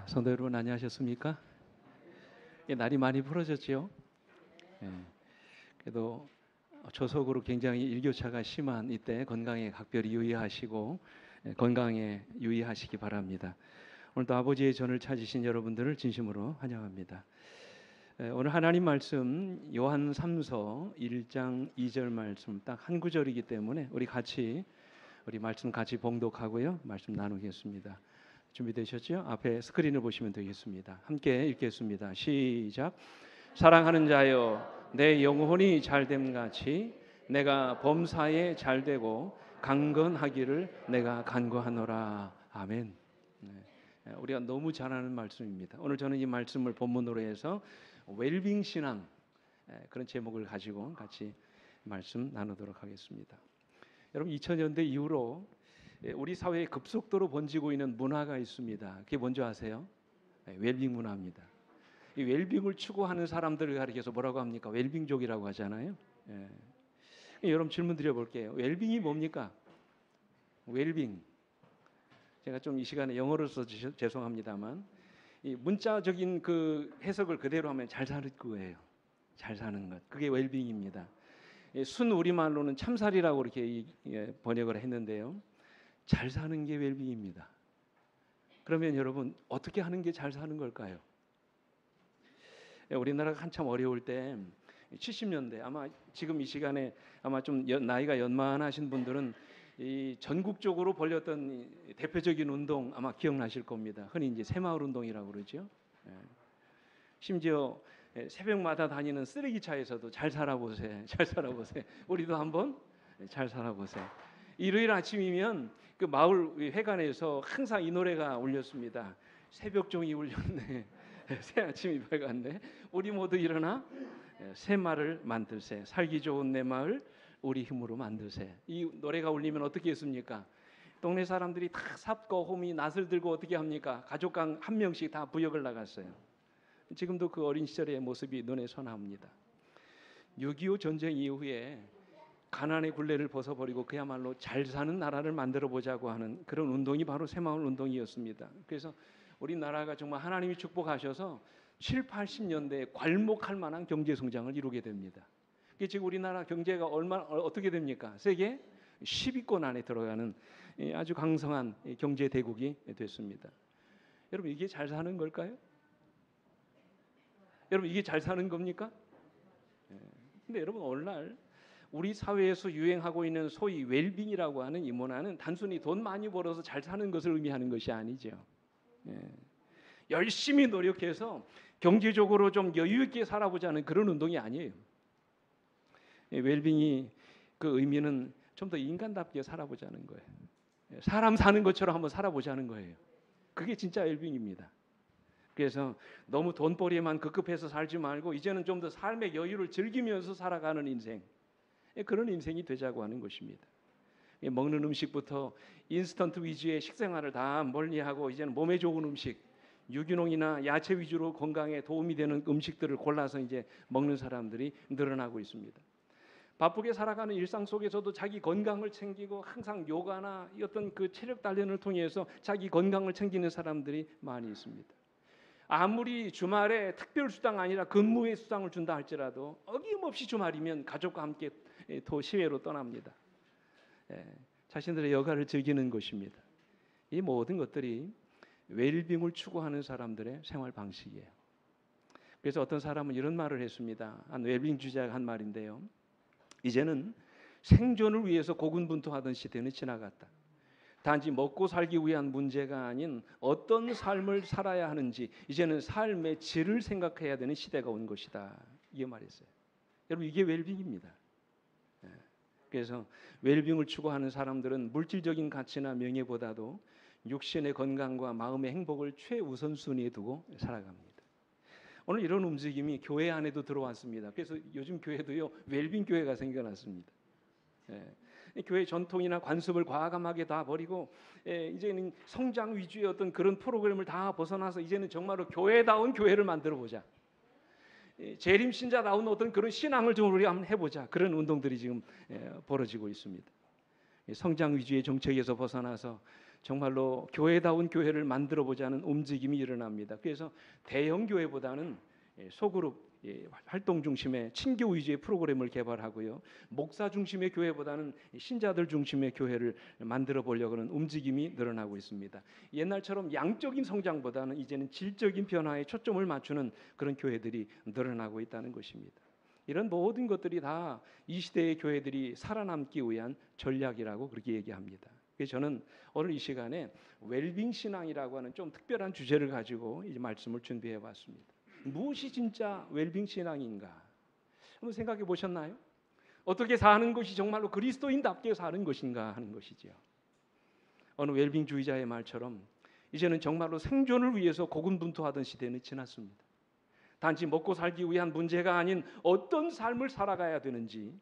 성도 여러분 안녕하셨습니까? 날이 많이 풀어졌죠. 그래도 조석으로 굉장히 일교차가 심한 이때 건강에 각별히 유의하시고 건강에 유의하시기 바랍니다. 오늘도 아버지의 전을 찾으신 여러분들을 진심으로 환영합니다. 오늘 하나님 말씀 요한 3서 1장 2절 말씀 딱 한 구절이기 때문에 우리 말씀 같이 봉독하고요. 말씀 나누겠습니다. 준비되셨죠? 앞에 스크린을 보시면 되겠습니다. 함께 읽겠습니다. 시작. 사랑하는 자여, 내 영혼이 잘됨 같이 내가 범사에 잘되고 강건하기를 내가 간구하노라. 아멘. 우리가 너무 잘 아는 말씀입니다. 오늘 저는 이 말씀을 본문으로 해서 웰빙 신앙 그런 제목을 가지고 같이 말씀 나누도록 하겠습니다. 여러분 2000년대 이후로 우리 사회에 급속도로 번지고 있는 문화가 있습니다. 그게 뭔지 아세요? 웰빙 문화입니다. 이 웰빙을 추구하는 사람들을 가리켜서 뭐라고 합니까? 웰빙족이라고 하잖아요. 여러분 질문 드려볼게요. 웰빙이 뭡니까? 웰빙. 제가 좀 이 시간에 영어로 써서 죄송합니다만 이 문자적인 그 해석을 그대로 하면 잘 사는 거예요. 잘 사는 것. 그게 웰빙입니다. 순 우리말로는 참살이라고 이렇게 번역을 했는데요. 잘 사는 게 웰빙입니다. 그러면 여러분 어떻게 하는 게 잘 사는 걸까요? 우리나라가 한참 어려울 때 70년대 아마 지금 이 시간에 아마 좀 나이가 연만하신 분들은 이 전국적으로 벌렸던 대표적인 운동 아마 기억나실 겁니다. 흔히 이제 새마을 운동이라고 그러죠. 심지어 새벽마다 다니는 쓰레기차에서도 잘 살아보세요. 잘 살아보세요. 우리도 한번 잘 살아보세요. 일요일 아침이면 그 마을 회관에서 항상 이 노래가 울렸습니다. 새벽종이 울렸네. 새 아침이 밝았네. 우리 모두 일어나 새 마을 만들세. 살기 좋은 내 마을 우리 힘으로 만들세. 이 노래가 울리면 어떻게 했습니까? 동네 사람들이 다 삽과 호미 낫을 들고 어떻게 합니까? 가족 한 명씩 다 부역을 나갔어요. 지금도 그 어린 시절의 모습이 눈에 선합니다. 6.25 전쟁 이후에 가난의 굴레를 벗어버리고 그야말로 잘 사는 나라를 만들어 보자고 하는 그런 운동이 바로 새마을 운동이었습니다. 그래서 우리나라가 정말 하나님이 축복하셔서 7, 80년대에 괄목할 만한 경제 성장을 이루게 됩니다. 지금 우리나라 경제가 어떻게 됩니까? 세계 10위권 안에 들어가는 아주 강성한 경제 대국이 됐습니다. 여러분 이게 잘 사는 걸까요? 여러분 이게 잘 사는 겁니까? 근데 여러분 오늘날 우리 사회에서 유행하고 있는 소위 웰빙이라고 하는 이 문화는 단순히 돈 많이 벌어서 잘 사는 것을 의미하는 것이 아니죠. 열심히 노력해서 경제적으로 좀 여유 있게 살아보자는 그런 운동이 아니에요. 웰빙이 그 의미는 좀 더 인간답게 살아보자는 거예요. 사람 사는 것처럼 한번 살아보자는 거예요. 그게 진짜 웰빙입니다. 그래서 너무 돈벌이에만 급급해서 살지 말고 이제는 좀 더 삶의 여유를 즐기면서 살아가는 인생, 그런 인생이 되자고 하는 것입니다. 먹는 음식부터 인스턴트 위주의 식생활을 다 멀리하고 이제는 몸에 좋은 음식, 유기농이나 야채 위주로 건강에 도움이 되는 음식들을 골라서 이제 먹는 사람들이 늘어나고 있습니다. 바쁘게 살아가는 일상 속에서도 자기 건강을 챙기고 항상 요가나 어떤 그 체력 단련을 통해서 자기 건강을 챙기는 사람들이 많이 있습니다. 아무리 주말에 특별 수당 아니라 근무의 수당을 준다 할지라도 어김없이 주말이면 가족과 함께 도시외로 떠납니다. 자신들의 여가를 즐기는 것입니다. 이 모든 것들이 웰빙을 추구하는 사람들의 생활 방식이에요. 그래서 어떤 사람은 이런 말을 했습니다. 한 웰빙 주자가 한 말인데요. 이제는 생존을 위해서 고군분투하던 시대는 지나갔다. 단지 먹고 살기 위한 문제가 아닌 어떤 삶을 살아야 하는지 이제는 삶의 질을 생각해야 되는 시대가 온 것이다. 이게 말했어요. 여러분 이게 웰빙입니다. 그래서 웰빙을 추구하는 사람들은 물질적인 가치나 명예보다도 육신의 건강과 마음의 행복을 최우선순위에 두고 살아갑니다. 오늘 이런 움직임이 교회 안에도 들어왔습니다. 그래서 요즘 교회도요 웰빙 교회가 생겨났습니다. 교회 전통이나 관습을 과감하게 다 버리고 이제는 성장 위주의 어떤 그런 프로그램을 다 벗어나서 이제는 정말로 교회다운 교회를 만들어 보자. 재림 신자다운 어떤 그런 신앙을 좀 우리 한번 해보자. 그런 운동들이 지금 벌어지고 있습니다. 성장 위주의 정책에서 벗어나서 정말로 교회다운 교회를 만들어 보자는 움직임이 일어납니다. 그래서 대형 교회보다는 소그룹 활동 중심의 친교 위주의 프로그램을 개발하고요. 목사 중심의 교회보다는 신자들 중심의 교회를 만들어 보려고 하는 움직임이 늘어나고 있습니다. 옛날처럼 양적인 성장보다는 이제는 질적인 변화에 초점을 맞추는 그런 교회들이 늘어나고 있다는 것입니다. 이런 모든 것들이 다 이 시대의 교회들이 살아남기 위한 전략이라고 그렇게 얘기합니다. 그래서 저는 오늘 이 시간에 웰빙 신앙이라고 하는 좀 특별한 주제를 가지고 이제 말씀을 준비해 봤습니다. 무엇이 진짜 웰빙 신앙인가? 한번 생각해 보셨나요? 어떻게 사는 것이 정말로 그리스도인답게 사는 것인가 하는 것이죠. 어느 웰빙주의자의 말처럼 이제는 정말로 생존을 위해서 고군분투하던 시대는 지났습니다. 단지 먹고 살기 위한 문제가 아닌 어떤 삶을 살아가야 되는지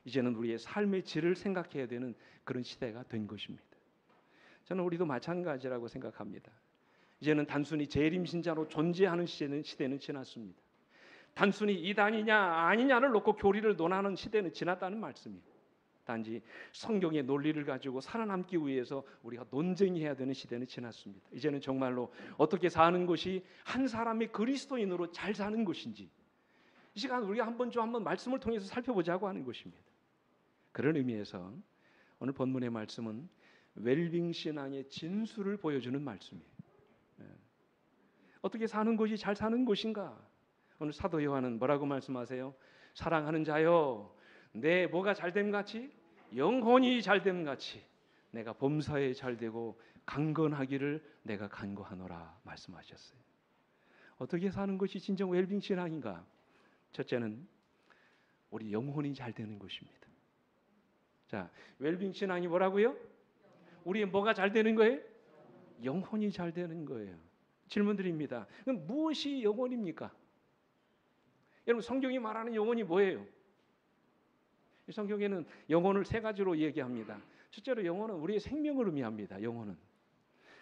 이제는 우리의 삶의 질을 생각해야 되는 그런 시대가 된 것입니다. 저는 우리도 마찬가지라고 생각합니다. 이제는 단순히 재림신자로 존재하는 시대는 지났습니다. 단순히 이단이냐 아니냐를 놓고 교리를 논하는 시대는 지났다는 말씀이에요. 단지 성경의 논리를 가지고 살아남기 위해서 우리가 논쟁해야 되는 시대는 지났습니다. 이제는 정말로 어떻게 사는 것이 한 사람의 그리스도인으로 잘 사는 것인지 이 시간 우리가 한번 말씀을 통해서 살펴보자고 하는 것입니다. 그런 의미에서 오늘 본문의 말씀은 웰빙 신앙의 진수를 보여주는 말씀이에요. 어떻게 사는 것이 잘 사는 것인가? 오늘 사도 요한은 뭐라고 말씀하세요? 사랑하는 자여, 내 뭐가 잘됨 같이 영혼이 잘됨 같이 내가 범사에 잘되고 강건하기를 내가 간구하노라 말씀하셨어요. 어떻게 사는 것이 진정 웰빙 신앙인가? 첫째는 우리 영혼이 잘 되는 것입니다. 자, 웰빙 신앙이 뭐라고요? 우리의 뭐가 잘 되는 거예요? 영혼이 잘 되는 거예요. 질문 드립니다. 그럼 무엇이 영혼입니까? 여러분 성경이 말하는 영혼이 뭐예요? 성경에는 영혼을 세 가지로 얘기합니다. 첫째로 영혼은 우리의 생명을 의미합니다. 영혼은.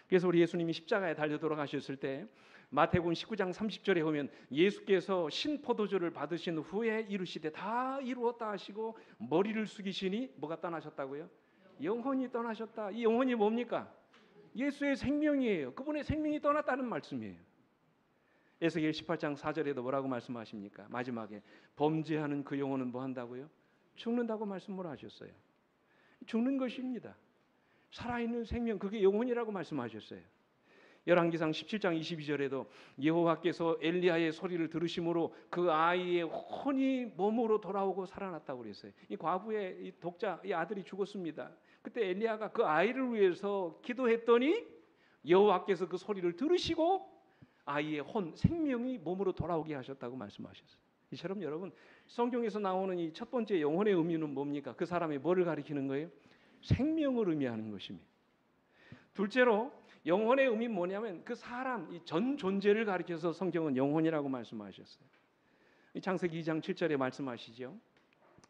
그래서 우리 예수님이 십자가에 달려 돌아가셨을 때 마태복음 19장 30절에 보면 예수께서 신포도주를 받으신 후에 이르시되 다 이루었다 하시고 머리를 숙이시니 뭐가 떠나셨다고요? 영혼이 떠나셨다. 이 영혼이 뭡니까? 예수의 생명이에요. 그분의 생명이 떠났다는 말씀이에요. 에스겔 18장 4절에도 뭐라고 말씀하십니까? 마지막에 범죄하는 그 영혼은 뭐 한다고요? 죽는다고 말씀을 하셨어요. 죽는 것입니다. 살아있는 생명, 그게 영혼이라고 말씀하셨어요. 열왕기상 17장 22절에도 여호와께서 엘리야의 소리를 들으심으로 그 아이의 혼이 몸으로 돌아오고 살아났다고 그랬어요. 이 과부의 이 독자, 이 아들이 죽었습니다. 그때 엘리야가 그 아이를 위해서 기도했더니 여호와께서 그 소리를 들으시고 아이의 혼, 생명이 몸으로 돌아오게 하셨다고 말씀하셨어요. 이처럼 여러분 성경에서 나오는 이 첫 번째 영혼의 의미는 뭡니까? 그 사람이 뭐를 가리키는 거예요? 생명을 의미하는 것입니다. 둘째로 영혼의 의미는 뭐냐면 그 사람, 이 전 존재를 가리켜서 성경은 영혼이라고 말씀하셨어요. 창세기 2장 7절에 말씀하시죠.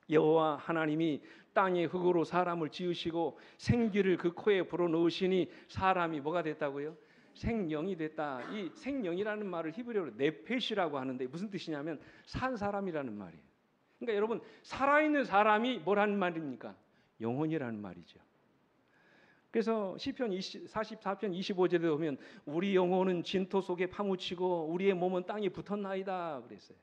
여호와 하나님이 땅의 흙으로 사람을 지으시고 생기를 그 코에 불어넣으시니 사람이 뭐가 됐다고요? 생명이 됐다. 이 생명이라는 말을 히브리어로 네페시라고 하는데 무슨 뜻이냐면 산 사람이라는 말이에요. 그러니까 여러분 살아있는 사람이 뭐라는 말입니까? 영혼이라는 말이죠. 그래서 시편 44편 25절에 보면 우리 영혼은 진토 속에 파묻히고 우리의 몸은 땅에 붙었나이다 그랬어요.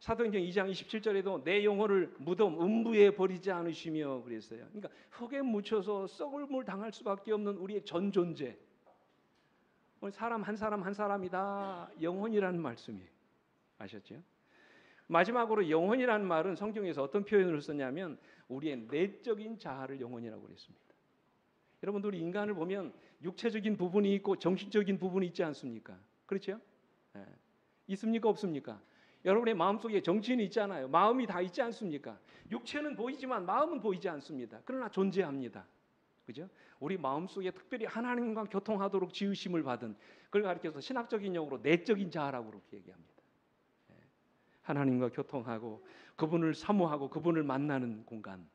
사도행전 2장 27절에도 내 영혼을 무덤 음부에 버리지 않으시며 그랬어요. 그러니까 흙에 묻혀서 썩을 당할 수밖에 없는 우리의 전 존재. 사람 한 사람이다. 영혼이라는 말씀이에요. 아셨죠? 마지막으로 영혼이라는 말은 성경에서 어떤 표현을 썼냐면 우리의 내적인 자아를 영혼이라고 그랬습니다. 여러분들 인간을 보면 육체적인 부분이 있고 정신적인 부분이 있지 않습니까? 그렇죠? 네. 있습니까? 없습니까? 여러분의 마음속에 정신이 있잖아요. 마음이 다 있지 않습니까? 육체는 보이지만 마음은 보이지 않습니다. 그러나 존재합니다. 그죠? 우리 마음속에 특별히 하나님과 교통하도록 지으심을 받은 그걸 가리켜서 신학적인 용어로 내적인 자아라고 그렇게 얘기합니다. 하나님과 교통하고 그분을 사모하고 그분을 만나는 공간.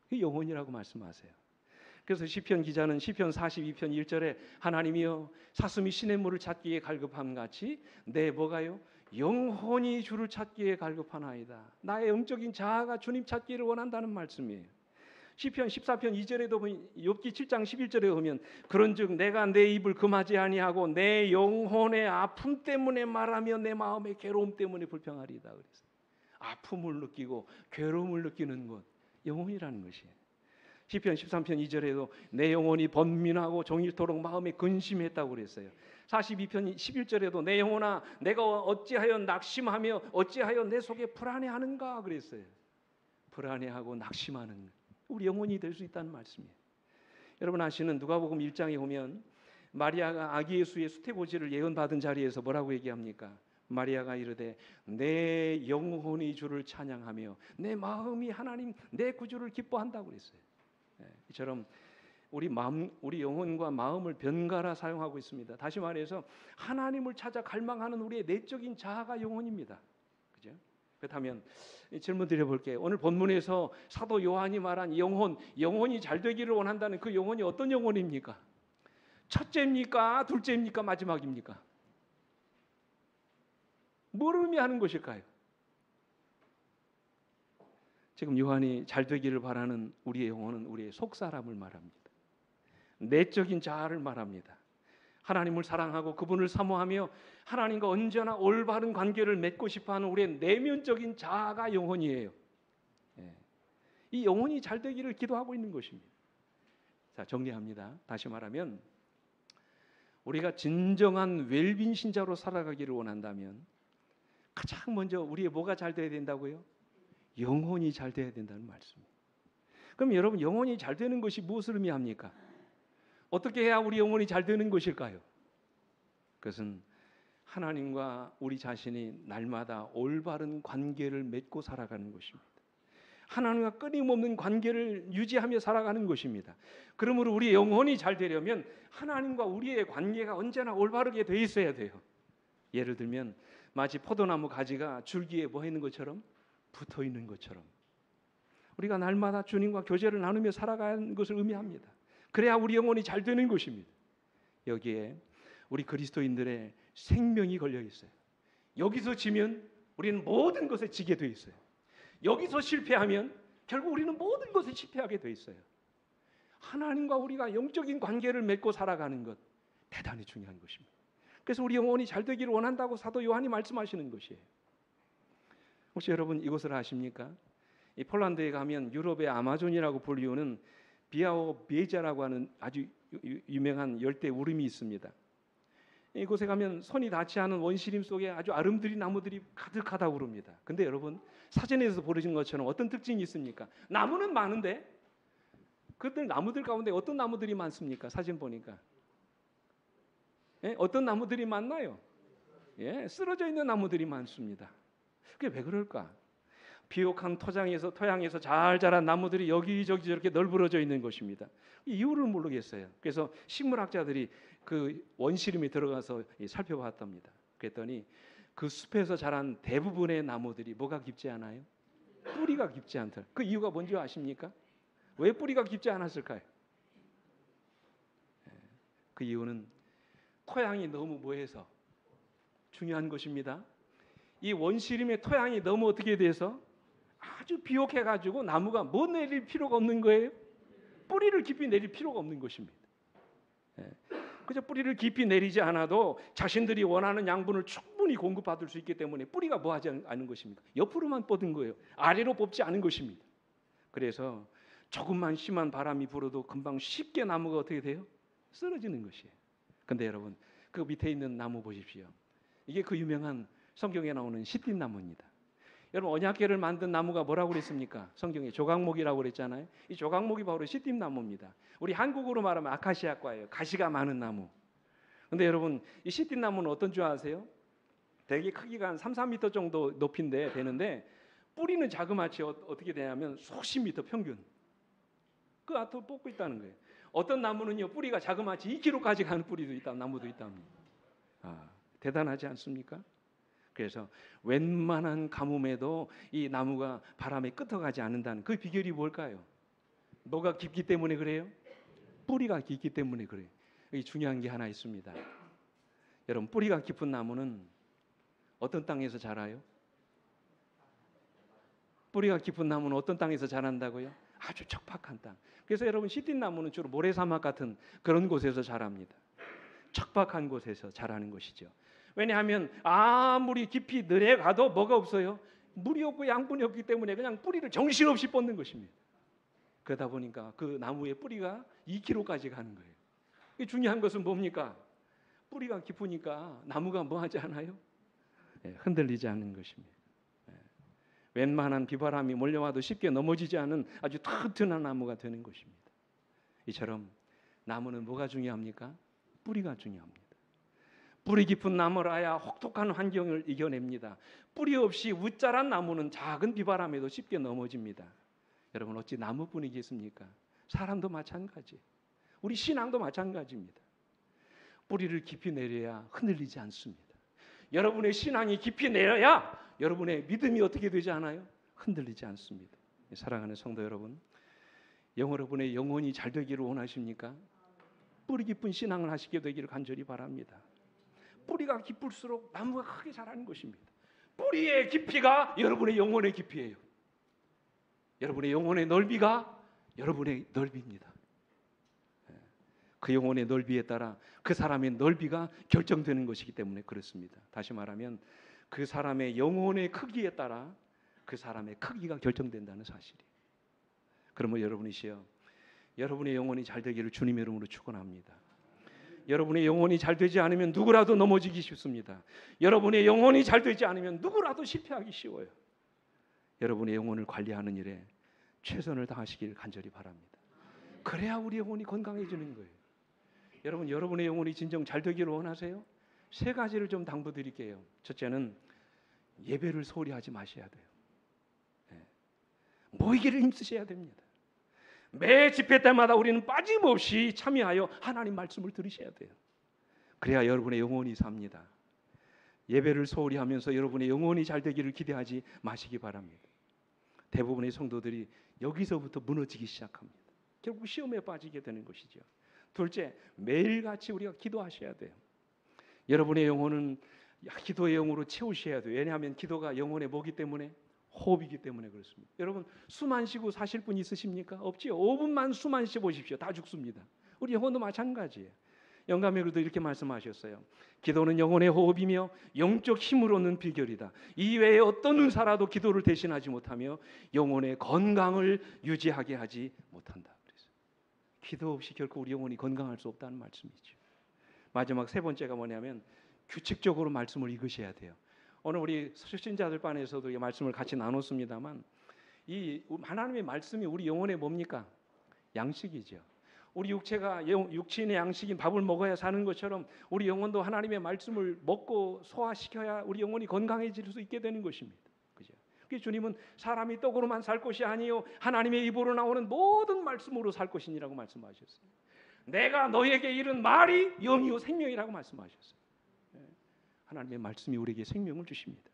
그게 영혼이라고 말씀하세요. 그래서 시편 기자는 시편 42편 1절에 하나님이여 사슴이 시냇물을 찾기에 갈급함 같이 내 뭐가요? 영혼이 주를 찾기에 갈급하나이다. 나의 영적인 자아가 주님 찾기를 원한다는 말씀이에요. 시편 14편 2절에도 보면, 욥기 7장 11절에 보면 그런즉 내가 내 입을 금하지 아니하고 내 영혼의 아픔 때문에 말하며 내 마음의 괴로움 때문에 불평하리이다 그랬어요. 아픔을 느끼고 괴로움을 느끼는 것, 영혼이라는 것이에요. 시편 13편 2절에도 내 영혼이 번민하고 종일토록 마음에 근심했다고 그랬어요. 42편 11절에도 내 영혼아 내가 어찌하여 낙심하며 어찌하여 내 속에 불안해하는가 그랬어요. 불안해하고 낙심하는 우리 영혼이 될 수 있다는 말씀이에요. 여러분 아시는 누가복음 1장에 보면 마리아가 아기 예수의 수태고지를 예언받은 자리에서 뭐라고 얘기합니까? 마리아가 이르되 내 영혼이 주를 찬양하며 내 마음이 하나님 내 구주를 기뻐한다고 그랬어요. 이처럼 우리 마음, 우리 영혼과 마음을 번갈아 사용하고 있습니다. 다시 말해서 하나님을 찾아 갈망하는 우리의 내적인 자아가 영혼입니다. 그죠? 그렇다면 질문 드려볼게요. 오늘 본문에서 사도 요한이 말한 영혼이 잘 되기를 원한다는 그 영혼이 어떤 영혼입니까? 첫째입니까? 둘째입니까? 마지막입니까? 뭘 의미하는 것일까요? 지금 요한이 잘 되기를 바라는 우리의 영혼은 우리의 속사람을 말합니다. 내적인 자아를 말합니다. 하나님을 사랑하고 그분을 사모하며 하나님과 언제나 올바른 관계를 맺고 싶어하는 우리의 내면적인 자아가 영혼이에요. 이 영혼이 잘 되기를 기도하고 있는 것입니다. 자, 정리합니다. 다시 말하면 우리가 진정한 웰빈 신자로 살아가기를 원한다면 가장 먼저 우리의 뭐가 잘 돼야 된다고요? 영혼이 잘 돼야 된다는 말씀입니다. 그럼 여러분 영혼이 잘 되는 것이 무엇을 의미합니까? 어떻게 해야 우리 영혼이 잘 되는 것일까요? 그것은 하나님과 우리 자신이 날마다 올바른 관계를 맺고 살아가는 것입니다. 하나님과 끊임없는 관계를 유지하며 살아가는 것입니다. 그러므로 우리 영혼이 잘 되려면 하나님과 우리의 관계가 언제나 올바르게 돼 있어야 돼요. 예를 들면 마치 포도나무 가지가 줄기에 뭐 있는 것처럼 붙어 있는 것처럼 우리가 날마다 주님과 교제를 나누며 살아가는 것을 의미합니다. 그래야 우리 영혼이 잘 되는 것입니다. 여기에 우리 그리스도인들의 생명이 걸려 있어요. 여기서 지면 우리는 모든 것에 지게 돼 있어요. 여기서 실패하면 결국 우리는 모든 것에 실패하게 돼 있어요. 하나님과 우리가 영적인 관계를 맺고 살아가는 것 대단히 중요한 것입니다. 그래서 우리 영혼이 잘 되기를 원한다고 사도 요한이 말씀하시는 것이에요. 혹시 여러분 이것을 아십니까? 이 폴란드에 가면 유럽의 아마존이라고 불리우는 비아오베자라고 하는 아주 유명한 열대 우림이 있습니다. 이곳에 가면 손이 닿지 않은 원시림 속에 아주 아름드리 나무들이 가득하다고 그럽니다. 근데 여러분 사진에서 보여진 것처럼 어떤 특징이 있습니까? 나무는 많은데 그들 나무들 가운데 어떤 나무들이 많습니까? 사진 보니까 어떤 나무들이 많나요? 쓰러져 있는 나무들이 많습니다. 그게 왜 그럴까? 비옥한 토양에서 잘 자란 나무들이 여기저기 저렇게 널브러져 있는 것입니다. 이유를 모르겠어요. 그래서 식물학자들이 그 원시림에 들어가서 살펴봤답니다. 그랬더니 그 숲에서 자란 대부분의 나무들이 뭐가 깊지 않아요? 뿌리가 깊지 않다. 그 이유가 뭔지 아십니까? 왜 뿌리가 깊지 않았을까요? 그 이유는 토양이 너무 뭐해서 중요한 것입니다. 이 원시림의 토양이 너무 어떻게 돼서 아주 비옥해가지고 나무가 뭐 내릴 필요가 없는 거예요. 뿌리를 깊이 내릴 필요가 없는 것입니다. 그저 뿌리를 깊이 내리지 않아도 자신들이 원하는 양분을 충분히 공급받을 수 있기 때문에 뿌리가 뭐하지 않은 것입니까? 옆으로만 뻗은 거예요. 아래로 뽑지 않은 것입니다. 그래서 조금만 심한 바람이 불어도 금방 쉽게 나무가 어떻게 돼요? 쓰러지는 것이에요. 근데 여러분 그 밑에 있는 나무 보십시오. 이게 그 유명한 성경에 나오는 시띠나무입니다. 여러분 언약궤를 만든 나무가 뭐라고 그랬습니까? 성경에 조각목이라고 그랬잖아요. 이 조각목이 바로 시띠나무입니다. 우리 한국으로 말하면 아카시아과예요. 가시가 많은 나무. 근데 여러분 이 시띠나무는 어떤 줄 아세요? 대개 크기가 한 3, 4m 정도 높이인데 되는데 뿌리는 자그마치 어떻게 되냐면 수십 미터 평균. 그 앞으로 뽑고 있다는 거예요. 어떤 나무는요 뿌리가 자그마치 2kg까지 가는 뿌리도 있다, 나무도 있답니다. 대단하지 않습니까? 그래서 웬만한 가뭄에도 이 나무가 바람에 끄떡하지 않는다는 그 비결이 뭘까요? 뭐가 깊기 때문에 그래요? 뿌리가 깊기 때문에 그래요. 여기 중요한 게 하나 있습니다. 여러분 뿌리가 깊은 나무는 어떤 땅에서 자라요? 뿌리가 깊은 나무는 어떤 땅에서 자란다고요? 아주 척박한 땅. 그래서 여러분 시딘나무는 주로 모래사막 같은 그런 곳에서 자랍니다. 척박한 곳에서 자라는 것이죠. 왜냐하면 아무리 깊이 내려가도 뭐가 없어요? 물이 없고 양분이 없기 때문에 그냥 뿌리를 정신없이 뻗는 것입니다. 그러다 보니까 그 나무의 뿌리가 2km까지 가는 거예요. 중요한 것은 뭡니까? 뿌리가 깊으니까 나무가 뭐 하지 않아요? 흔들리지 않는 것입니다. 웬만한 비바람이 몰려와도 쉽게 넘어지지 않은 아주 튼튼한 나무가 되는 것입니다. 이처럼 나무는 뭐가 중요합니까? 뿌리가 중요합니다. 뿌리 깊은 나무라야 혹독한 환경을 이겨냅니다. 뿌리 없이 웃자란 나무는 작은 비바람에도 쉽게 넘어집니다. 여러분 어찌 나무뿐이겠습니까? 사람도 마찬가지. 우리 신앙도 마찬가지입니다. 뿌리를 깊이 내려야 흔들리지 않습니다. 여러분의 신앙이 깊이 내려야 여러분의 믿음이 어떻게 되지 않아요? 흔들리지 않습니다. 사랑하는 성도 여러분, 여러분의 영혼이 잘 되기를 원하십니까? 뿌리 깊은 신앙을 하시게 되기를 간절히 바랍니다. 뿌리가 깊을수록 나무가 크게 자라는 것입니다. 뿌리의 깊이가 여러분의 영혼의 깊이예요. 여러분의 영혼의 넓이가 여러분의 넓이입니다. 그 영혼의 넓이에 따라 그 사람의 넓이가 결정되는 것이기 때문에 그렇습니다. 다시 말하면 그 사람의 영혼의 크기에 따라 그 사람의 크기가 결정된다는 사실이에요. 그러면 여러분이시여, 여러분의 영혼이 잘 되기를 주님의 이름으로 축원합니다. 여러분의 영혼이 잘 되지 않으면 누구라도 넘어지기 쉽습니다. 여러분의 영혼이 잘 되지 않으면 누구라도 실패하기 쉬워요. 여러분의 영혼을 관리하는 일에 최선을 다하시길 간절히 바랍니다. 그래야 우리 영혼이 건강해지는 거예요. 여러분, 여러분의 영혼이 진정 잘 되기를 원하세요? 3가지를 좀 당부드릴게요. 첫째는 예배를 소홀히 하지 마셔야 돼요. 모이기를 힘쓰셔야 됩니다. 매 집회 때마다 우리는 빠짐없이 참여하여 하나님 말씀을 들으셔야 돼요. 그래야 여러분의 영혼이 삽니다. 예배를 소홀히 하면서 여러분의 영혼이 잘 되기를 기대하지 마시기 바랍니다. 대부분의 성도들이 여기서부터 무너지기 시작합니다. 결국 시험에 빠지게 되는 것이죠. 둘째, 매일같이 우리가 기도하셔야 돼요. 여러분의 영혼은 기도의 영으로 채우셔야 돼요. 왜냐하면 기도가 영혼의 뭐기 때문에? 호흡이기 때문에 그렇습니다. 여러분 숨 안 쉬고 사실 분 있으십니까? 없지요. 5분만 숨 안 쉬어 보십시오. 다 죽습니다. 우리 영혼도 마찬가지예요. 영감회로도 이렇게 말씀하셨어요. 기도는 영혼의 호흡이며 영적 힘을 얻는 비결이다. 이외에 어떤 은사라도 기도를 대신하지 못하며 영혼의 건강을 유지하게 하지 못한다. 그래서 기도 없이 결코 우리 영혼이 건강할 수 없다는 말씀이죠. 마지막 3번째가 뭐냐면 규칙적으로 말씀을 읽으셔야 돼요. 오늘 우리 신자들 반에서도 이 말씀을 같이 나눴습니다만 이 하나님의 말씀이 우리 영혼의 뭡니까? 양식이죠. 우리 육체가 육신의 양식인 밥을 먹어야 사는 것처럼 우리 영혼도 하나님의 말씀을 먹고 소화시켜야 우리 영혼이 건강해질 수 있게 되는 것입니다. 그죠? 그래서 주님은 사람이 떡으로만 살 것이 아니요 하나님의 입으로 나오는 모든 말씀으로 살 것이니라고 말씀하셨어요. 내가 너에게 이른 말이 영이요 생명이라고 말씀하셨어요. 하나님의 말씀이 우리에게 생명을 주십니다.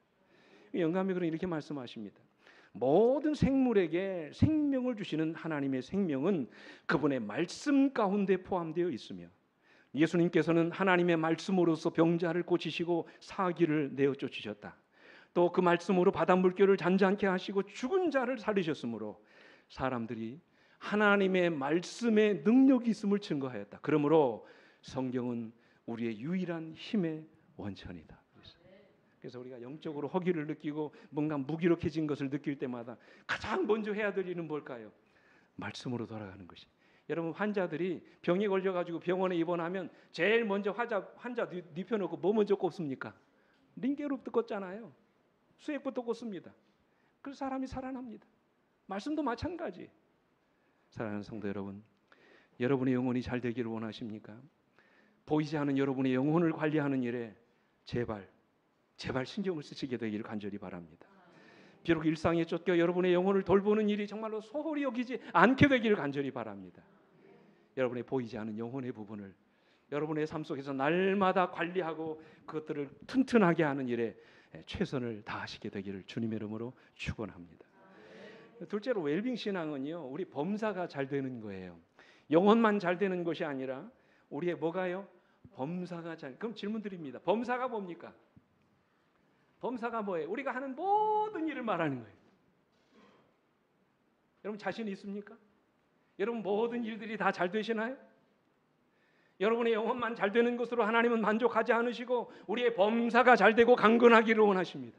영감이 그런 이렇게 말씀하십니다. 모든 생물에게 생명을 주시는 하나님의 생명은 그분의 말씀 가운데 포함되어 있으며 예수님께서는 하나님의 말씀으로서 병자를 고치시고 사기를 내어 쫓으셨다. 또 그 말씀으로 바다 물결을 잔잔케 하시고 죽은 자를 살리셨으므로 사람들이 하나님의 말씀에 능력이 있음을 증거하였다. 그러므로 성경은 우리의 유일한 힘의 원천이다. 그래서 우리가 영적으로 허기를 느끼고 뭔가 무기력해진 것을 느낄 때마다 가장 먼저 해야 될 일은 뭘까요? 말씀으로 돌아가는 것이. 여러분 환자들이 병이 걸려가지고 병원에 입원하면 제일 먼저 환자 눕혀놓고 뭐 먼저 꼽습니까? 링게루부터 꽂잖아요. 수액부터 꽂습니다. 그래서 사람이 살아납니다. 말씀도 마찬가지. 사랑하는 성도 여러분, 여러분의 영혼이 잘 되기를 원하십니까? 보이지 않는 여러분의 영혼을 관리하는 일에 제발 신경을 쓰시게 되기를 간절히 바랍니다. 비록 일상에 쫓겨 여러분의 영혼을 돌보는 일이 정말로 소홀히 여기지 않게 되기를 간절히 바랍니다. 여러분의 보이지 않은 영혼의 부분을 여러분의 삶 속에서 날마다 관리하고 그것들을 튼튼하게 하는 일에 최선을 다하시게 되기를 주님의 이름으로 축원합니다. 둘째로 웰빙 신앙은요, 우리 범사가 잘 되는 거예요. 영혼만 잘 되는 것이 아니라 우리의 뭐가요? 범사가 잘. 그럼 질문 드립니다. 범사가 뭡니까? 범사가 뭐예요? 우리가 하는 모든 일을 말하는 거예요. 여러분 자신 있습니까? 여러분 모든 일들이 다 잘 되시나요? 여러분의 영혼만 잘 되는 것으로 하나님은 만족하지 않으시고 우리의 범사가 잘 되고 강건하기를 원하십니다.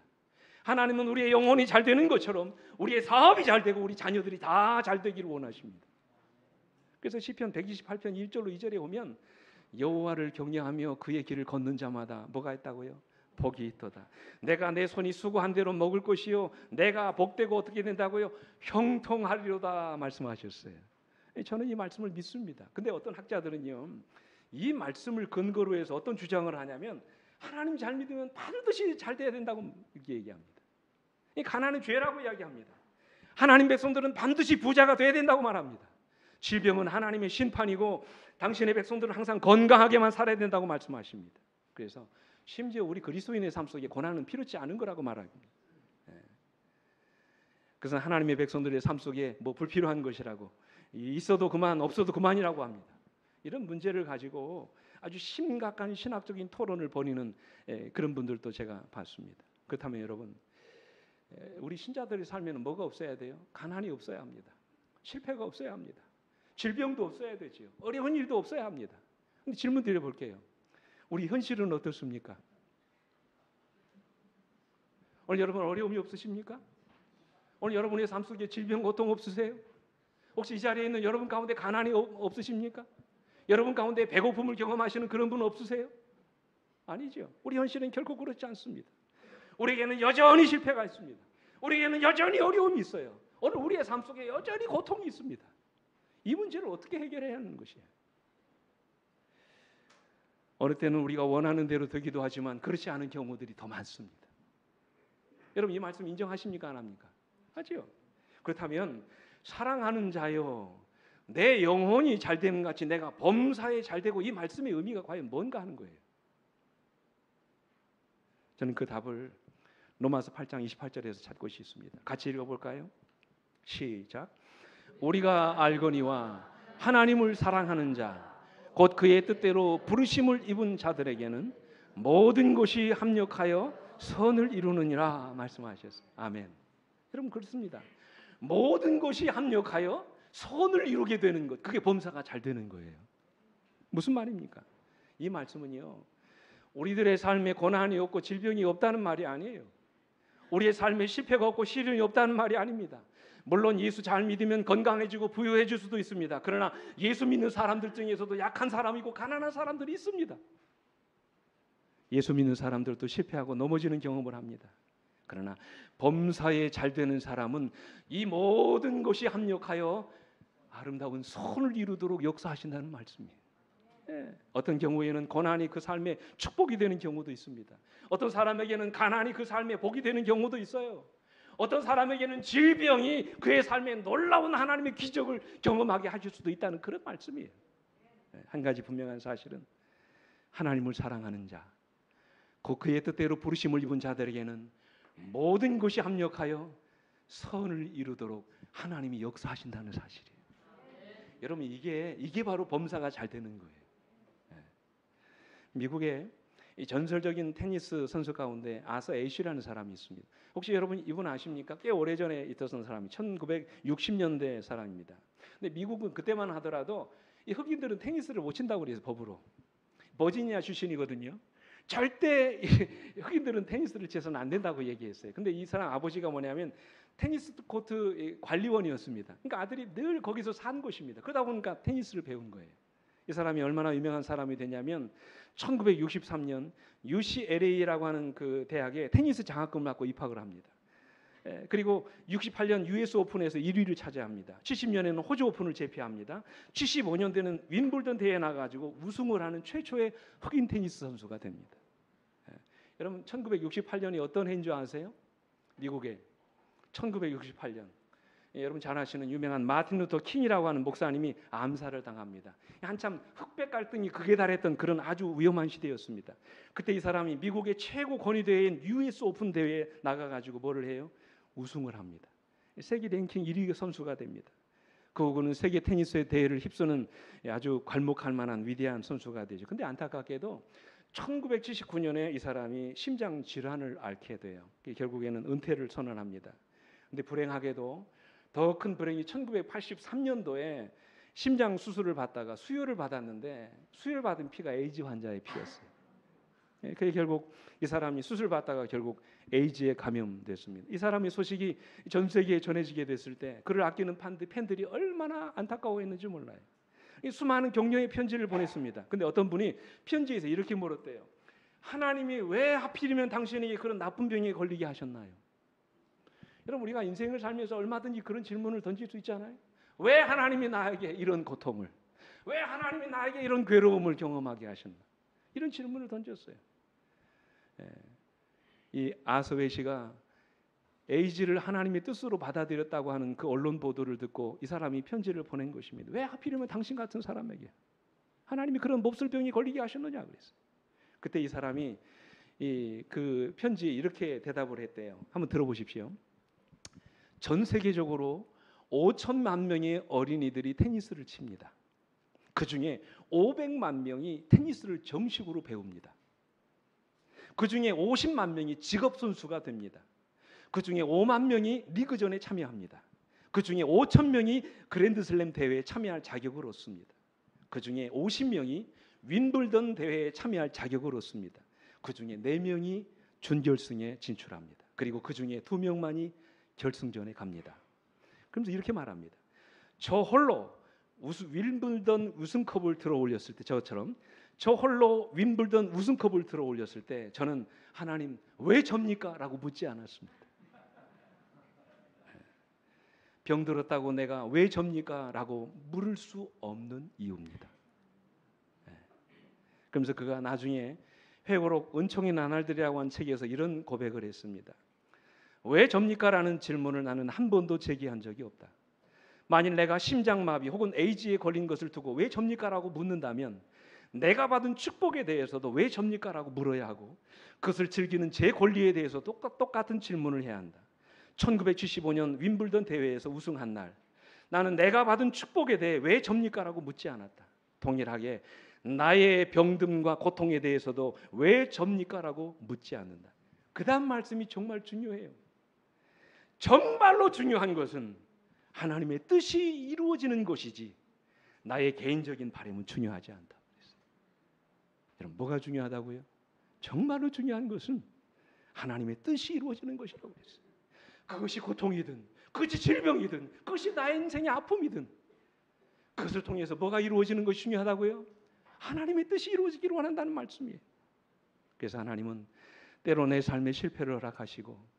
하나님은 우리의 영혼이 잘 되는 것처럼 우리의 사업이 잘 되고 우리 자녀들이 다 잘 되기를 원하십니다. 그래서 시편 128편 1절로 2절에 오면 여호와를 경외하며 그의 길을 걷는 자마다 뭐가 있다고요? 복이 있도다. 내가 내 손이 수고한 대로 먹을 것이요 내가 복되고 어떻게 된다고요? 형통하리로다 말씀하셨어요. 저는 이 말씀을 믿습니다. 근데 어떤 학자들은요, 이 말씀을 근거로 해서 어떤 주장을 하냐면 하나님 잘 믿으면 반드시 잘 돼야 된다고 이렇게 얘기합니다. 이 가난은 죄라고 이야기합니다. 하나님 백성들은 반드시 부자가 돼야 된다고 말합니다. 질병은 하나님의 심판이고 당신의 백성들은 항상 건강하게만 살아야 된다고 말씀하십니다. 그래서 심지어 우리 그리스도인의 삶 속에 고난은 필요치 않은 거라고 말합니다. 그래서 하나님의 백성들의 삶 속에 뭐 불필요한 것이라고 있어도 그만 없어도 그만이라고 합니다. 이런 문제를 가지고 아주 심각한 신학적인 토론을 벌이는 그런 분들도 제가 봤습니다. 그렇다면 여러분, 우리 신자들의 삶에는 뭐가 없어야 돼요? 가난이 없어야 합니다. 실패가 없어야 합니다. 질병도 없어야 되지요. 어려운 일도 없어야 합니다. 근데 질문 드려볼게요. 우리 현실은 어떻습니까? 오늘 여러분 어려움이 없으십니까? 오늘 여러분의 삶 속에 질병, 고통 없으세요? 혹시 이 자리에 있는 여러분 가운데 가난이 없으십니까? 여러분 가운데 배고픔을 경험하시는 그런 분 없으세요? 아니죠. 우리 현실은 결코 그렇지 않습니다. 우리에게는 여전히 실패가 있습니다. 우리에게는 여전히 어려움이 있어요. 오늘 우리의 삶 속에 여전히 고통이 있습니다. 이 문제를 어떻게 해결해야 하는 것이에요? 어느 때는 우리가 원하는 대로 되기도 하지만 그렇지 않은 경우들이 더 많습니다. 여러분 이 말씀 인정하십니까? 안 합니까? 하죠. 그렇다면 사랑하는 자요, 내 영혼이 잘 되는 것 같이 내가 범사에 잘 되고, 이 말씀의 의미가 과연 뭔가 하는 거예요. 저는 그 답을 로마서 8장 28절에서 찾고 싶습니다. 같이 읽어볼까요? 시작. 우리가 알거니와 하나님을 사랑하는 자 곧 그의 뜻대로 부르심을 입은 자들에게는 모든 것이 합력하여 선을 이루느니라 말씀하셨어요. 아멘. 여러분 그렇습니다. 모든 것이 합력하여 선을 이루게 되는 것, 그게 범사가 잘 되는 거예요. 무슨 말입니까? 이 말씀은요, 우리들의 삶에 고난이 없고 질병이 없다는 말이 아니에요. 우리의 삶에 실패가 없고 시련이 없다는 말이 아닙니다. 물론 예수 잘 믿으면 건강해지고 부유해질 수도 있습니다. 그러나 예수 믿는 사람들 중에서도 약한 사람이고 가난한 사람들이 있습니다. 예수 믿는 사람들도 실패하고 넘어지는 경험을 합니다. 그러나 범사에 잘 되는 사람은 이 모든 것이 합력하여 아름다운 선을 이루도록 역사하신다는 말씀이에요. 어떤 경우에는 고난이 그 삶에 축복이 되는 경우도 있습니다. 어떤 사람에게는 가난이 그 삶에 복이 되는 경우도 있어요. 어떤 사람에게는 질병이 그의 삶에 놀라운 하나님의 기적을 경험하게 하실 수도 있다는 그런 말씀이에요. 한 가지 분명한 사실은 하나님을 사랑하는 자, 곧 그의 뜻대로 부르심을 입은 자들에게는 모든 것이 합력하여 선을 이루도록 하나님이 역사하신다는 사실이에요. 여러분 이게 바로 범사가 잘 되는 거예요. 미국의 이 전설적인 테니스 선수 가운데 아서 애쉬라는 사람이 있습니다. 혹시 여러분 이분 아십니까? 꽤 오래전에 있었던 사람이 1960년대 사람입니다. 근데 미국은 그때만 하더라도 이 흑인들은 테니스를 못 친다고 그래서 법으로. 버지니아 출신이거든요. 절대 흑인들은 테니스를 쳐서는 안 된다고 얘기했어요. 근데 이 사람 아버지가 뭐냐면 테니스 코트 관리원이었습니다. 그러니까 아들이 늘 거기서 산 것입니다. 그러다 보니까 테니스를 배운 거예요. 이 사람이 얼마나 유명한 사람이 되냐면 1963년 UCLA라고 하는 그 대학에 테니스 장학금을 받고 입학을 합니다. 그리고 68년 US 오픈에서 1위를 차지합니다. 70년에는 호주 오픈을 제패합니다. 75년대는 윈블던 대회에 나가지고 우승을 하는 최초의 흑인 테니스 선수가 됩니다. 여러분 1968년이 어떤 해인 줄 아세요? 미국에 1968년 여러분 잘 아시는 유명한 마틴 루터 킹이라고 하는 목사님이 암살을 당합니다. 한참 흑백 갈등이 극에 달했던 그런 아주 위험한 시대였습니다. 그때 이 사람이 미국의 최고 권위 대회인 US 오픈 대회에 나가가지고 뭐를 해요? 우승을 합니다. 세계 랭킹 1위 선수가 됩니다. 그분은 세계 테니스의 대회를 휩쓰는 아주 괄목할 만한 위대한 선수가 되죠. 근데 안타깝게도 1979년에 이 사람이 심장 질환을 앓게 돼요. 결국에는 은퇴를 선언합니다. 근데 불행하게도 더 큰 불행이 1983년도에 심장 수술을 받다가 수혈을 받았는데 수혈 받은 피가 에이즈 환자의 피였어요. 그게 결국 이 사람이 수술 받다가 결국 에이즈에 감염됐습니다. 이 사람의 소식이 전 세계에 전해지게 됐을 때 그를 아끼는 팬들이 얼마나 안타까워했는지 몰라요. 수많은 격려의 편지를 보냈습니다. 근데 어떤 분이 편지에서 이렇게 물었대요. 하나님이 왜 하필이면 당신에게 그런 나쁜 병에 걸리게 하셨나요? 여러분, 우리가 인생을 살면서 얼마든지 그런 질문을 던질 수 있잖아요. 왜 하나님이 나에게 이런 고통을, 왜 하나님이 나에게 이런 괴로움을 경험하게 하셨나? 이런 질문을 던졌어요. 이 아서웨 씨가 에이즈를 하나님의 뜻으로 받아들였다고 하는 그 언론 보도를 듣고 이 사람이 편지를 보낸 것입니다. 왜 하필이면 당신 같은 사람에게 하나님이 그런 몹쓸 병이 걸리게 하셨느냐 그랬어요. 그때 이 사람이 그 편지에 이렇게 대답을 했대요. 한번 들어보십시오. 전 세계적으로 5천만 명의 어린이들이 테니스를 칩니다. 그 중에 500만 명이 테니스를 정식으로 배웁니다. 그 중에 50만 명이 직업 선수가 됩니다. 그 중에 5만 명이 리그전에 참여합니다. 그 중에 5천 명이 그랜드슬램 대회에 참여할 자격을 얻습니다. 그 중에 50명이 윈블던 대회에 참여할 자격을 얻습니다. 그 중에 4명이 준결승에 진출합니다. 그리고 그 중에 2명만이 결승전에 갑니다. 그러면서 이렇게 말합니다. 저 홀로 윈블던 우승컵을 들어올렸을 때 저처럼 저 홀로 윈블던 우승컵을 들어올렸을 때 저는 하나님 왜 접니까? 라고 묻지 않았습니다. 병들었다고 내가 왜 접니까? 라고 물을 수 없는 이유입니다. 그러면서 그가 나중에 회고록 은총의 나날들이라고 한 책에서 이런 고백을 했습니다. 왜 접니까? 라는 질문을 나는 한 번도 제기한 적이 없다. 만일 내가 심장마비 혹은 에이즈에 걸린 것을 두고 왜 접니까? 라고 묻는다면 내가 받은 축복에 대해서도 왜 접니까? 라고 물어야 하고 그것을 즐기는 제 권리에 대해서 똑같은 질문을 해야 한다. 1975년 윈블던 대회에서 우승한 날 나는 내가 받은 축복에 대해 왜 접니까? 라고 묻지 않았다. 동일하게 나의 병듦과 고통에 대해서도 왜 접니까? 라고 묻지 않는다. 그 다음 말씀이 정말 중요해요. 정말로 중요한 것은 하나님의 뜻이 이루어지는 것이지 나의 개인적인 바람은 중요하지 않다. 여러분, 뭐가 중요하다고요? 정말로 중요한 것은 하나님의 뜻이 이루어지는 것이라고 했어요. 그것이 고통이든 그것이 질병이든 그것이 나의 인생의 아픔이든 그것을 통해서 뭐가 이루어지는 것이 중요하다고요? 하나님의 뜻이 이루어지기를 원한다는 말씀이에요. 그래서 하나님은 때로 내 삶의 실패를 허락하시고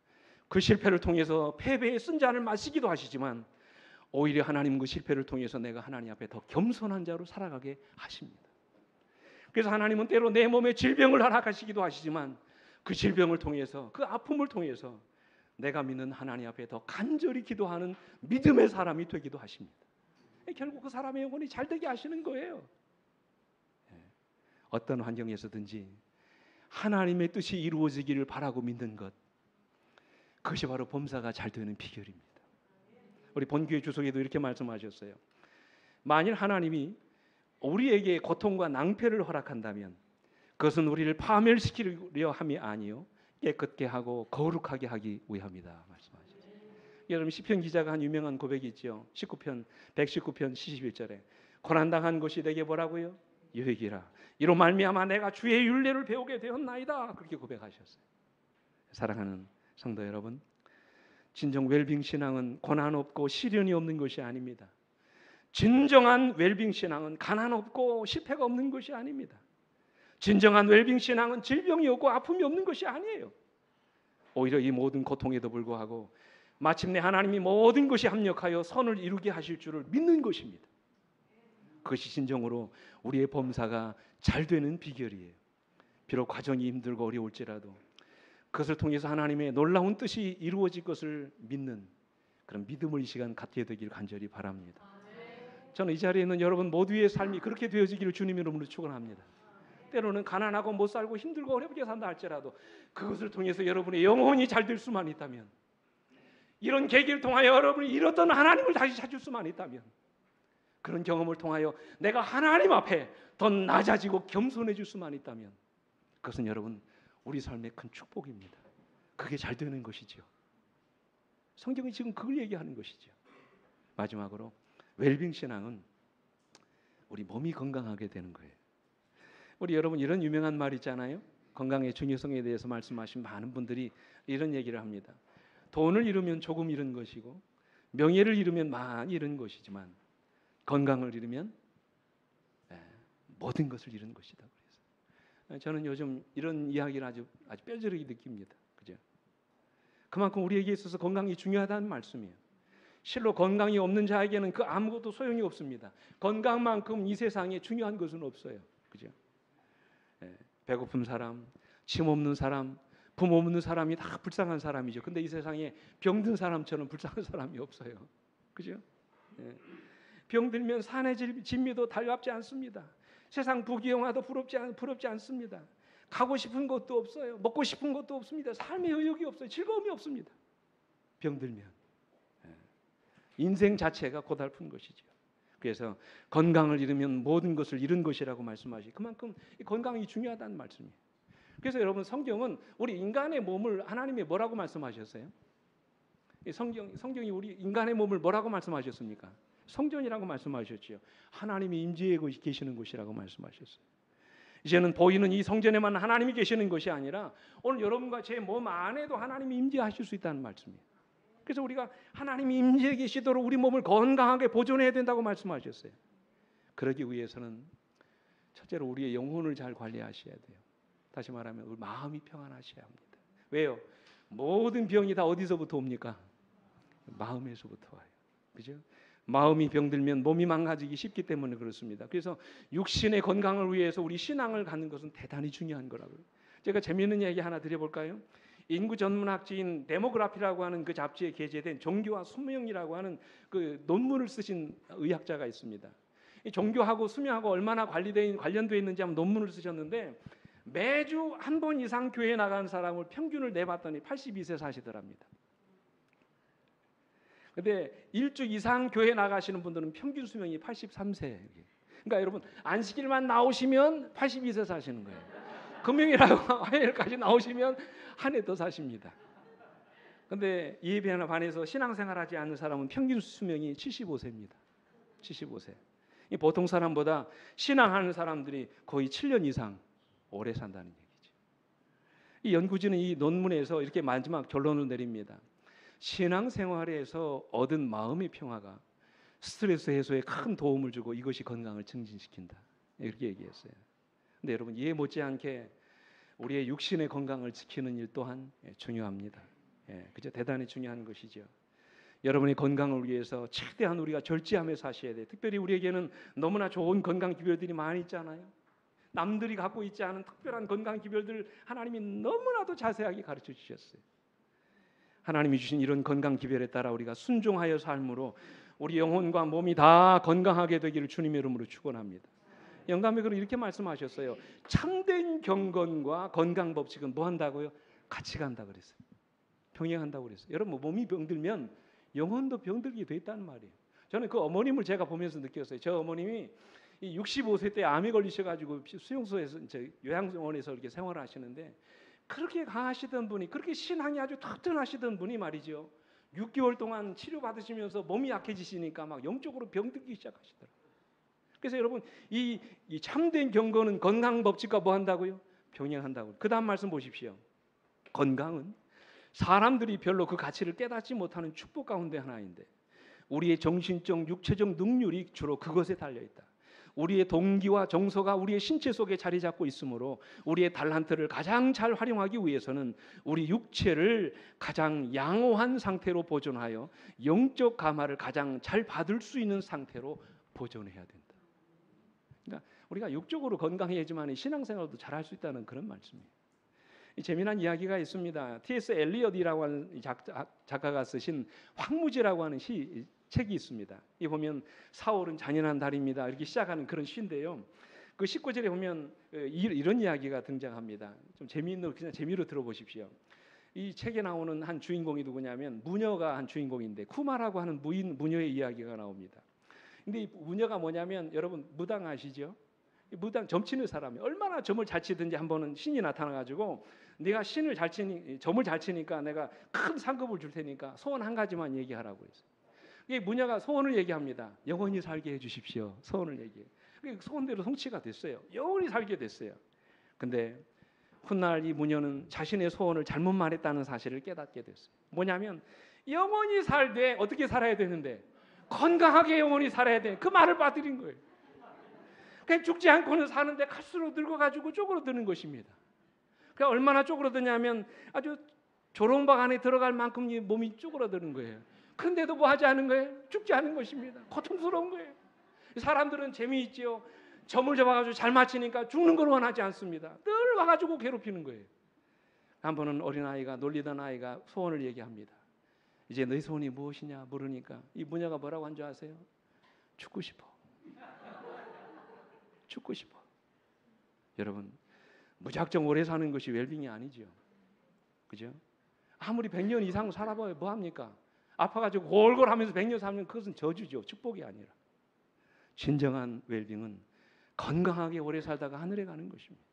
그 실패를 통해서 패배의 쓴잔을 마시기도 하시지만 오히려 하나님 그 실패를 통해서 내가 하나님 앞에 더 겸손한 자로 살아가게 하십니다. 그래서 하나님은 때로 내 몸에 질병을 허락하시기도 하시지만 그 질병을 통해서 그 아픔을 통해서 내가 믿는 하나님 앞에 더 간절히 기도하는 믿음의 사람이 되기도 하십니다. 결국 그 사람의 영혼이 잘되게 하시는 거예요. 어떤 환경에서든지 하나님의 뜻이 이루어지기를 바라고 믿는 것, 그것이 바로 범사가 잘 되는 비결입니다. 우리 본교회 주석에도 이렇게 말씀하셨어요. 만일 하나님이 우리에게 고통과 낭패를 허락한다면 그것은 우리를 파멸시키려 함이 아니요 깨끗게 하고 거룩하게 하기 위함이다 말씀하셨어요. 여러분, 시편 기자가 한 유명한 고백이 있죠. 119편 71절에 고난당한 것이 내게 뭐라고요? 유익이라. 이로 말미암아 내가 주의 율례를 배우게 되었나이다. 그렇게 고백하셨어요. 사랑하는 성도 여러분, 진정 웰빙 신앙은 고난 없고 시련이 없는 것이 아닙니다. 진정한 웰빙 신앙은 가난 없고 실패가 없는 것이 아닙니다. 진정한 웰빙 신앙은 질병이 없고 아픔이 없는 것이 아니에요. 오히려 이 모든 고통에도 불구하고 마침내 하나님이 모든 것이 합력하여 선을 이루게 하실 줄을 믿는 것입니다. 그것이 진정으로 우리의 범사가 잘 되는 비결이에요. 비록 과정이 힘들고 어려울지라도 그것을 통해서 하나님의 놀라운 뜻이 이루어질 것을 믿는 그런 믿음을 이 시간 갖게 되길 간절히 바랍니다. 저는 이 자리에 있는 여러분 모두의 삶이 그렇게 되어지기를 주님의 이름으로 축원합니다. 때로는 가난하고 못 살고 힘들고 어렵게 산다 할지라도 그것을 통해서 여러분의 영혼이 잘 될 수만 있다면, 이런 계기를 통하여 여러분이 잃었던 하나님을 다시 찾을 수만 있다면, 그런 경험을 통하여 내가 하나님 앞에 더 낮아지고 겸손해질 수만 있다면 그것은 여러분 우리 삶의 큰 축복입니다. 그게 잘 되는 것이죠. 성경이 지금 그걸 얘기하는 것이죠. 마지막으로 웰빙 신앙은 우리 몸이 건강하게 되는 거예요. 우리 여러분 이런 유명한 말 있잖아요. 건강의 중요성에 대해서 말씀하신 많은 분들이 이런 얘기를 합니다. 돈을 잃으면 조금 잃은 것이고 명예를 잃으면 많이 잃은 것이지만 건강을 잃으면 모든 것을 잃은 것이다. 그래서 저는 요즘 이런 이야기를 아주 뼈저리게 느낍니다. 그죠? 그만큼 우리에게 있어서 건강이 중요하다는 말씀이에요. 실로 건강이 없는 자에게는 그 아무것도 소용이 없습니다. 건강만큼 이 세상에 중요한 것은 없어요. 그죠? 배고픈 사람, 침 없는 사람, 품 없는 사람이 다 불쌍한 사람이죠. 근데 이 세상에 병든 사람처럼 불쌍한 사람이 없어요. 그죠? 병들면 산의 진미도 달갑지 않습니다. 세상 부귀영화도 부럽지 않습니다. 가고 싶은 것도 없어요. 먹고 싶은 것도 없습니다. 삶의 의욕이 없어요. 즐거움이 없습니다. 병들면 인생 자체가 고달픈 것이죠. 그래서 건강을 잃으면 모든 것을 잃은 것이라고 말씀하시. 그만큼 건강이 중요하다는 말씀이에요. 그래서 여러분 성경은 우리 인간의 몸을 하나님이 뭐라고 말씀하셨어요? 성경이 우리 인간의 몸을 뭐라고 말씀하셨습니까? 성전이라고 말씀하셨지요. 하나님이 임재해 계시는 곳이라고 말씀하셨어요. 이제는 보이는 이 성전에만 하나님이 계시는 것이 아니라 오늘 여러분과 제 몸 안에도 하나님이 임재하실 수 있다는 말씀이에요. 그래서 우리가 하나님이 임재해 계시도록 우리 몸을 건강하게 보존해야 된다고 말씀하셨어요. 그러기 위해서는 첫째로 우리의 영혼을 잘 관리하셔야 돼요. 다시 말하면 우리 마음이 평안하셔야 합니다. 왜요? 모든 병이 다 어디서부터 옵니까? 마음에서부터 와요. 그죠? 마음이 병들면 몸이 망가지기 쉽기 때문에 그렇습니다. 그래서 육신의 건강을 위해서 우리 신앙을 갖는 것은 대단히 중요한 거라고요. 제가 재미있는 얘기 하나 드려볼까요? 인구 전문학지인 데모그래피라고 하는 그 잡지에 게재된 종교와 수명이라고 하는 그 논문을 쓰신 의학자가 있습니다. 이 종교하고 수명하고 얼마나 관련되어 있는지 한번 논문을 쓰셨는데 매주 한 번 이상 교회 나가는 사람을 평균을 내봤더니 82세 사시더랍니다. 근데 일주 이상 교회 나가시는 분들은 평균 수명이 83세. 그러니까 여러분 안식일만 나오시면 82세 사시는 거예요. 금요일하고 화요일까지 나오시면 한 해 더 사십니다. 근데 이에 반해서 신앙생활하지 않는 사람은 평균 수명이 75세입니다. 75세. 보통 사람보다 신앙하는 사람들이 거의 7년 이상 오래 산다는 얘기죠. 이 연구진은 이 논문에서 이렇게 마지막 결론을 내립니다. 신앙생활에서 얻은 마음의 평화가 스트레스 해소에 큰 도움을 주고 이것이 건강을 증진시킨다. 이렇게 얘기했어요. 근데 여러분 이해 못지않게 우리의 육신의 건강을 지키는 일 또한 중요합니다. 그죠? 대단히 중요한 것이죠. 여러분의 건강을 위해서 최대한 우리가 절제하며 사셔야 돼요. 특별히 우리에게는 너무나 좋은 건강 기별들이 많이 있잖아요. 남들이 갖고 있지 않은 특별한 건강 기별들을 하나님이 너무나도 자세하게 가르쳐 주셨어요. 하나님이 주신 이런 건강 기별에 따라 우리가 순종하여 삶으로 우리 영혼과 몸이 다 건강하게 되기를 주님의 이름으로 축원합니다. 영감이 그럼 이렇게 말씀하셨어요. 참된 경건과 건강 법칙은 뭐 한다고요? 같이 간다 그랬어요. 병행한다고 그랬어요. 여러분 몸이 병들면 영혼도 병들게 돼 있다는 말이에요. 저는 그 어머님을 제가 보면서 느꼈어요. 저 어머님이 65세 때 암에 걸리셔가지고 수용소에서 요양원에서 이렇게 생활을 하시는데 그렇게 강하시던 분이 그렇게 신앙이 아주 튼튼하시던 분이 말이죠. 6개월 동안 치료받으시면서 몸이 약해지시니까 막 영적으로 병들기 시작하시더라고요. 그래서 여러분 이 참된 경건은 건강 법칙과 뭐 한다고요? 병행한다고요. 그 다음 말씀 보십시오. 건강은 사람들이 별로 그 가치를 깨닫지 못하는 축복 가운데 하나인데 우리의 정신적, 육체적 능률이 주로 그것에 달려있다. 우리의 동기와 정서가 우리의 신체 속에 자리 잡고 있으므로 우리의 달란트를 가장 잘 활용하기 위해서는 우리 육체를 가장 양호한 상태로 보존하여 영적 감화를 가장 잘 받을 수 있는 상태로 보존해야 된다. 그러니까 우리가 육적으로 건강해야지만 신앙생활도 잘할 수 있다는 그런 말씀이에요. 재미난 이야기가 있습니다. T.S. 엘리엇이라고 하는 작가가 쓰신 황무지라고 하는 책이 있습니다. 이 보면 사울은 잔인한 달입니다. 이렇게 시작하는 그런 시인데요. 그 19절에 보면 이런 이야기가 등장합니다. 좀 재미있는 그냥 재미로 들어보십시오. 이 책에 나오는 한 주인공이 누구냐면 무녀가 한 주인공인데 쿠마라고 하는 무녀의 이야기가 나옵니다. 근데 이 무녀가 뭐냐면 여러분 무당 아시죠? 무당 점치는 사람이 얼마나 점을 잘 치든지 한 번은 신이 나타나가지고 네가 점을 잘 치니까 내가 큰 상급을 줄 테니까 소원 한 가지만 얘기하라고 했어요. 이 무녀가 소원을 얘기합니다. 영원히 살게 해주십시오. 소원을 얘기해. 소원대로 성취가 됐어요. 영원히 살게 됐어요. 근데 훗날 이 무녀는 자신의 소원을 잘못 말했다는 사실을 깨닫게 됐어요. 뭐냐면 영원히 살되 어떻게 살아야 되는데 건강하게 영원히 살아야 돼. 그 말을 빠뜨린 거예요. 그냥 죽지 않고는 사는데 갈수록 늙어가지고 쪼그러드는 것입니다. 그러니까 얼마나 쪼그러드냐면 아주 조롱박 안에 들어갈 만큼 몸이 쪼그러드는 거예요. 그런데도 뭐 하지 않은 거예요? 죽지 않은 것입니다. 고통스러운 거예요. 사람들은 재미있지요. 점을 잡아가지고 잘 맞히니까 죽는 걸 원하지 않습니다. 늘 와가지고 괴롭히는 거예요. 한 번은 어린아이가 놀리던 아이가 소원을 얘기합니다. 이제 너희 소원이 무엇이냐 물으니까 이 무녀가 뭐라고 한 줄 아세요? 죽고 싶어. 죽고 싶어. 여러분, 무작정 오래 사는 것이 웰빙이 아니죠. 그죠? 아무리 100년 이상 살아봐야 뭐합니까? 아파가지고 골골하면서 100년 살면 그것은 저주죠. 축복이 아니라. 진정한 웰빙은 건강하게 오래 살다가 하늘에 가는 것입니다.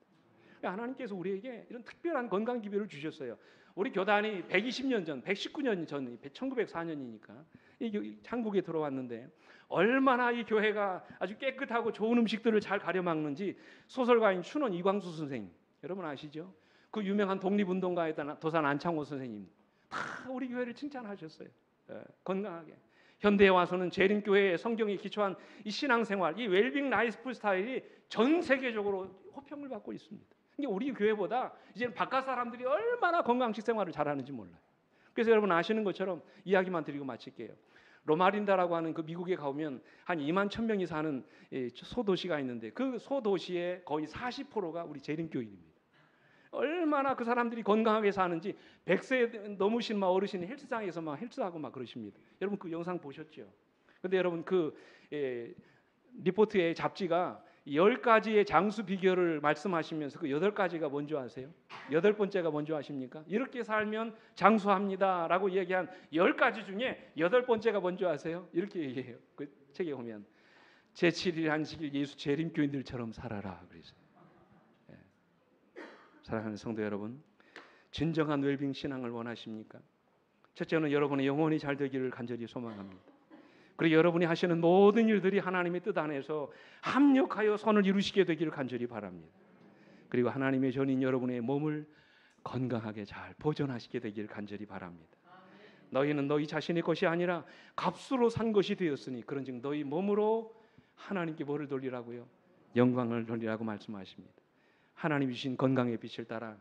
하나님께서 우리에게 이런 특별한 건강 기별을 주셨어요. 우리 교단이 120년 전, 119년 전, 1904년이니까 한국에 들어왔는데 얼마나 이 교회가 아주 깨끗하고 좋은 음식들을 잘 가려먹는지 소설가인 춘원 이광수 선생님, 여러분 아시죠? 그 유명한 독립운동가였던 도산 안창호 선생님 다 우리 교회를 칭찬하셨어요. 건강하게. 현대에 와서는 재림교회의 성경에 기초한 이 신앙생활, 이 웰빙 라이프 스타일이 전 세계적으로 호평을 받고 있습니다. 그러니까 우리 교회보다 이제는 바깥 사람들이 얼마나 건강식 생활을 잘하는지 몰라요. 그래서 여러분 아시는 것처럼 이야기만 드리고 마칠게요. 로마린다라고 하는 그 미국에 가보면 한 2만 1,000명이 사는 소도시가 있는데 그 소도시의 거의 40%가 우리 재림교인입니다. 얼마나 그 사람들이 건강하게 사는지 100세 넘으신 어르신이 헬스장에서 막 헬스하고 막 그러십니다. 여러분 그 영상 보셨죠? 근데 여러분 그 리포트의 잡지가 10가지의 장수 비결을 말씀하시면서 그 8가지가 뭔지 아세요? 8번째가 뭔지 아십니까? 이렇게 살면 장수합니다라고 얘기한 10가지 중에 8번째가 뭔지 아세요? 이렇게 얘기해요. 그 책에 보면 제7일 안식일 예수 재림교인들처럼 살아라 그래서. 사랑하는 성도 여러분, 진정한 웰빙 신앙을 원하십니까? 첫째는 여러분의 영혼이 잘 되기를 간절히 소망합니다. 그리고 여러분이 하시는 모든 일들이 하나님의 뜻 안에서 합력하여 선을 이루시게 되기를 간절히 바랍니다. 그리고 하나님의 전인 여러분의 몸을 건강하게 잘 보존하시게 되기를 간절히 바랍니다. 너희는 너희 자신의 것이 아니라 값으로 산 것이 되었으니 그런즉 너희 몸으로 하나님께 뭐를 돌리라고요? 영광을 돌리라고 말씀하십니다. 하나님 주신 건강의 빛을 따라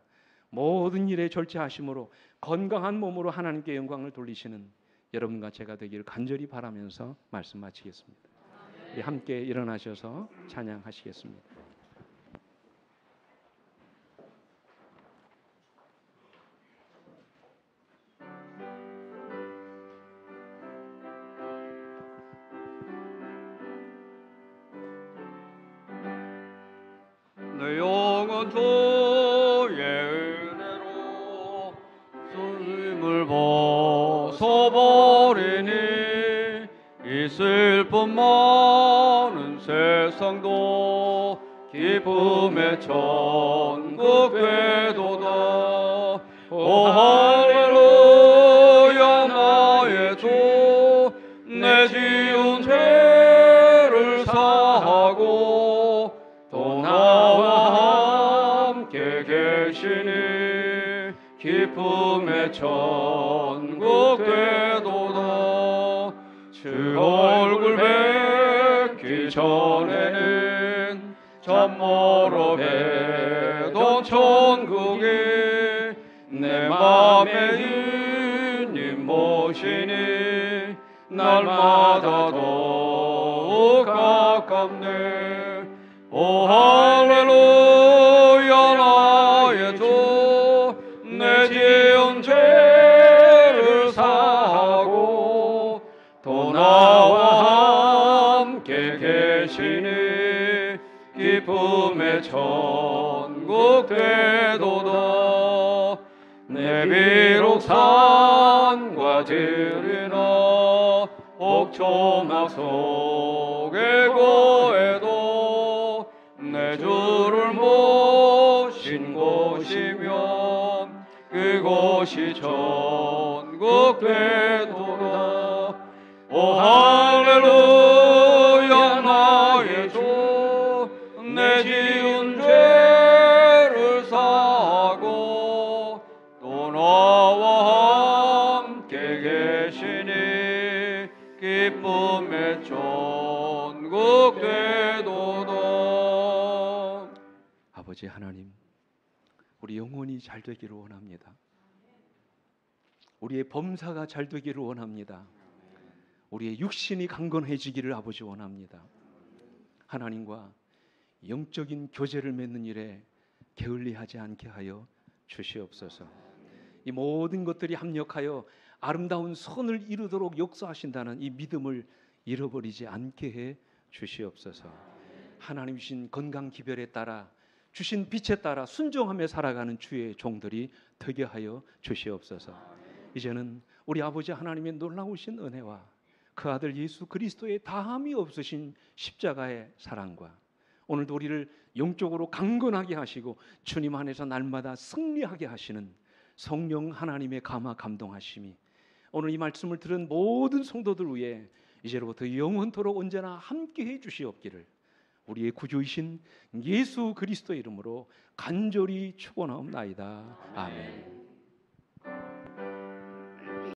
모든 일에 절제하심으로 건강한 몸으로 하나님께 영광을 돌리시는 여러분과 제가 되기를 간절히 바라면서 말씀 마치겠습니다. 함께 일어나셔서 찬양하시겠습니다. 내 영혼 주의 은혜로 숨을 벗어버리니 이 슬픔 많은 세상도 기쁨의 천국 되도다. 오 할렐루야 나의 주 내 지은 죄를 사하고 또 나와 함께 계시니 기쁨의 천국 되도다. 주 얼굴 뵙기 전에는 참모로 뵈던 천국이 내 맘에 주님 모시니 날마다 더욱 가깝네. 오 할렐루야 나의 주 내 지은 죄를 사하고 또 나와 함께 계시니 기쁨의 천국 되도다. 내 비록 산과 들이나 옥초막 속에 거해도 내 주를 모신 곳이면 그곳이 천국 되도다. 오 할렐루야 나의 주 내 지은 죄를 사하고 또 나와 함께 계시니 기쁨의 천국 되도다. 아버지 하나님, 우리 영혼이 잘 되기를 원합니다. 우리의 범사가 잘 되기를 원합니다. 우리의 육신이 강건해지기를 아버지 원합니다. 하나님과 영적인 교제를 맺는 일에 게을리하지 않게 하여 주시옵소서. 이 모든 것들이 합력하여 아름다운 선을 이루도록 역사하신다는 이 믿음을 잃어버리지 않게 해 주시옵소서. 하나님 주신 건강 기별에 따라 주신 빛에 따라 순종하며 살아가는 주의 종들이 되게 하여 주시옵소서. 이제는 우리 아버지 하나님의 놀라우신 은혜와 그 아들 예수 그리스도의 다함이 없으신 십자가의 사랑과 오늘도 우리를 영적으로 강건하게 하시고 주님 안에서 날마다 승리하게 하시는 성령 하나님의 감화 감동하심이 오늘 이 말씀을 들은 모든 성도들 위해 이제로부터 영원토록 언제나 함께해 주시옵기를 우리의 구주이신 예수 그리스도의 이름으로 간절히 축원하옵나이다. 아멘.